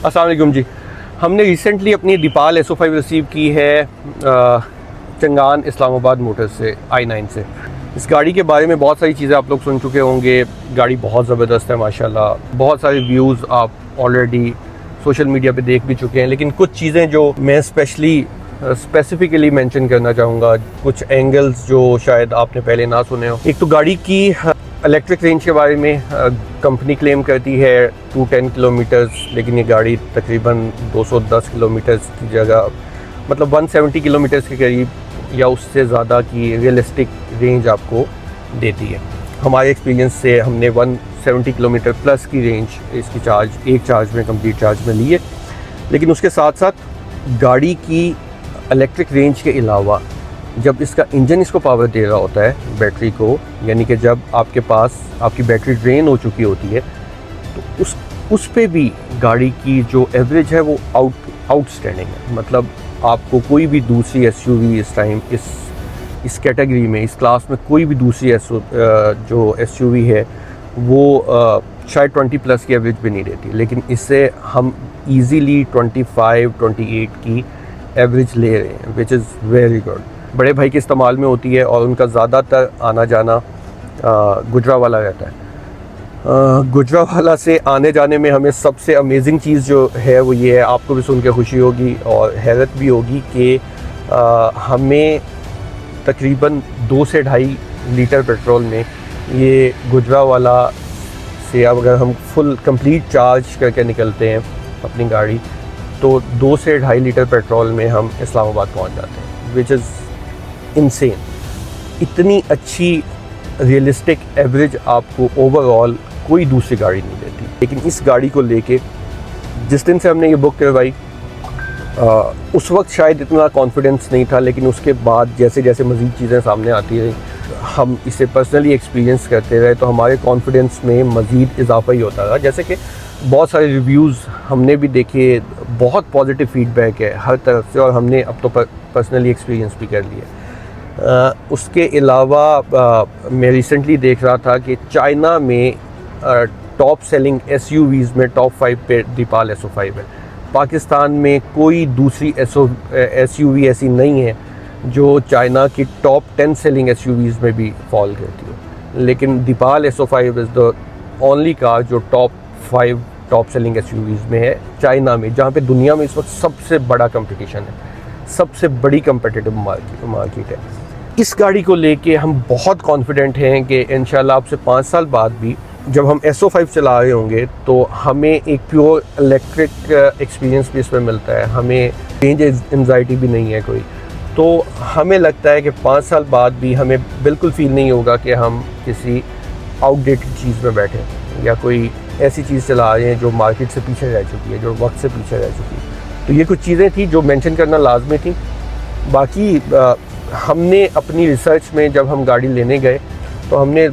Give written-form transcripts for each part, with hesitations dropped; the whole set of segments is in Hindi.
अस्सलाम वालेकुम जी। हमने रिसेंटली अपनी दीपाल SO5 रिसीव की है चंगान इस्लामाबाद मोटर्स से i9 से। इस गाड़ी के बारे में बहुत सारी चीज़ें आप लोग सुन चुके होंगे। गाड़ी बहुत ज़बरदस्त है माशाल्लाह। बहुत सारे व्यूज़ आप ऑलरेडी सोशल मीडिया पे देख भी चुके हैं, लेकिन कुछ चीज़ें जो मैं स्पेसिफिकली मेंशन करना चाहूँगा, कुछ एंगल्स जो शायद आपने पहले ना सुने हो। एक तो गाड़ी की इलेक्ट्रिक रेंज के बारे में कंपनी क्लेम करती है 210 किलोमीटर्स, लेकिन ये गाड़ी तकरीबन 210 किलोमीटर्स की जगह मतलब 170 किलोमीटर्स के करीब या उससे ज़्यादा की रियलिस्टिक रेंज आपको देती है। हमारे एक्सपीरियंस से हमने 170 किलोमीटर प्लस की रेंज इसकी एक चार्ज में कंप्लीट चार्ज में ली है। लेकिन उसके साथ साथ गाड़ी की इलेक्ट्रिक रेंज के अलावा जब इसका इंजन इसको पावर दे रहा होता है बैटरी को, यानी कि जब आपके पास आपकी बैटरी ड्रेन हो चुकी होती है, तो उस पे भी गाड़ी की जो एवरेज है वो आउटस्टैंडिंग है। मतलब आपको कोई भी दूसरी SUV इस टाइम इस कैटेगरी में, इस क्लास में कोई भी दूसरी जो SUV है वो शायद 20 प्लस की एवरेज भी नहीं देती, लेकिन इससे हम इजीली 25-28 की एवरेज ले रहे हैं, विच इज़ वेरी गुड। बड़े भाई के इस्तेमाल में होती है और उनका ज़्यादातर आना जाना गुजरावाला रहता है। गुजरावाला से आने जाने में हमें सबसे अमेजिंग चीज़ जो है वो ये है, आपको भी सुन के खुशी होगी और हैरत भी होगी कि हमें तकरीबन 2 से 2.5 लीटर पेट्रोल में ये गुजरावाला से अब अगर हम फुल कंप्लीट चार्ज करके निकलते हैं अपनी गाड़ी, तो 2 से 2.5 लीटर पेट्रोल में हम इस्लामाबाद पहुंच जाते हैं, विच इज़ इंसेन। इतनी अच्छी रियलिस्टिक एवरेज आपको ओवरऑल कोई दूसरी गाड़ी नहीं देती। लेकिन इस गाड़ी को लेके जिस दिन से हमने ये बुक करवाई उस वक्त शायद इतना कॉन्फिडेंस नहीं था, लेकिन उसके बाद जैसे जैसे मज़ीद चीज़ें सामने आती रही, हम इसे पर्सनली एक्सपीरियंस करते रहे, तो हमारे कॉन्फिडेंस में मज़ीद इजाफा ही होता रहा। जैसे कि बहुत सारे रिव्यूज़ हमने भी देखे, बहुत पॉजिटिव फीडबैक है हर तरफ से, और हमने अब तो पर्सनली एक्सपीरियंस भी कर लिया। उसके अलावा मैं रिसेंटली देख रहा था कि चाइना में टॉप सेलिंग SUVs में टॉप 5 पे दीपाल SO5 है। पाकिस्तान में कोई दूसरी SUV ऐसी नहीं है जो चाइना की टॉप 10 सेलिंग SUVs में भी फॉल करती है, लेकिन Deepal SO5 is the only car जो टॉप 5 टॉप सेलिंग SUVs में है चाइना में, जहाँ पे दुनिया में इस वक्त सबसे बड़ा कंपटीशन है, सबसे बड़ी कंपटीटिव मार्केट है। इस गाड़ी को लेके हम बहुत कॉन्फिडेंट हैं कि इंशाल्लाह आपसे 5 साल बाद भी जब हम SO5 चला रहे होंगे तो हमें एक प्योर इलेक्ट्रिक एक्सपीरियंस भी इसमें मिलता है, हमें रेंज एंजाइटी भी नहीं है कोई। तो हमें लगता है कि 5 साल बाद भी हमें बिल्कुल फील नहीं होगा कि हम किसी आउटडेटेड चीज़ में बैठे या कोई ऐसी चीज़ चला रहे हैं जो मार्केट से पीछे रह चुकी है, जो वक्त से पीछे रह चुकी है। तो ये कुछ चीज़ें थी जो मेंशन करना लाजमी थी। बाकी हमने अपनी रिसर्च में जब हम गाड़ी लेने गए तो हमने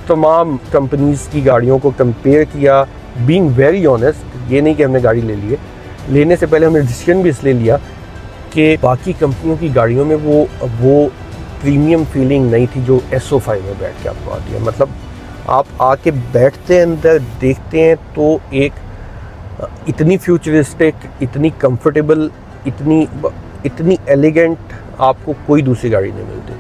तमाम कंपनीज़ की गाड़ियों को कंपेयर किया। बीइंग वेरी ऑनेस्ट, ये नहीं कि हमने गाड़ी ले ली है, लेने से पहले हमने डिसीजन भी इसलिए लिया कि बाकी कंपनियों की गाड़ियों में वो प्रीमियम फीलिंग नहीं थी जो SO5 में बैठ के आपको आती है। मतलब आप आके बैठते हैं अंदर, देखते हैं तो एक इतनी फ्यूचरिस्टिक, इतनी कंफर्टेबल, इतनी एलिगेंट आपको कोई दूसरी गाड़ी नहीं मिलती।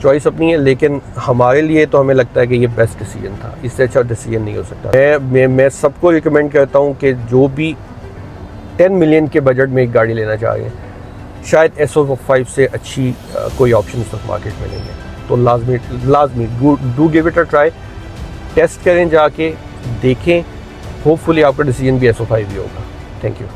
चॉइस अपनी है, लेकिन हमारे लिए तो हमें लगता है कि ये बेस्ट डिसीजन था, इससे अच्छा डिसीजन नहीं हो सकता। मैं सबको रिकमेंड करता हूँ कि जो भी 10 मिलियन के बजट में एक गाड़ी लेना चाह रहे हैं, शायद SO5 से अच्छी कोई ऑप्शन इस वक्त मार्केट में नहीं है, तो लाजमी do give it a try. Test करें, जाके देखें, होपफुली आपका डिसीजन भी SO5 ही होगा। Thank you.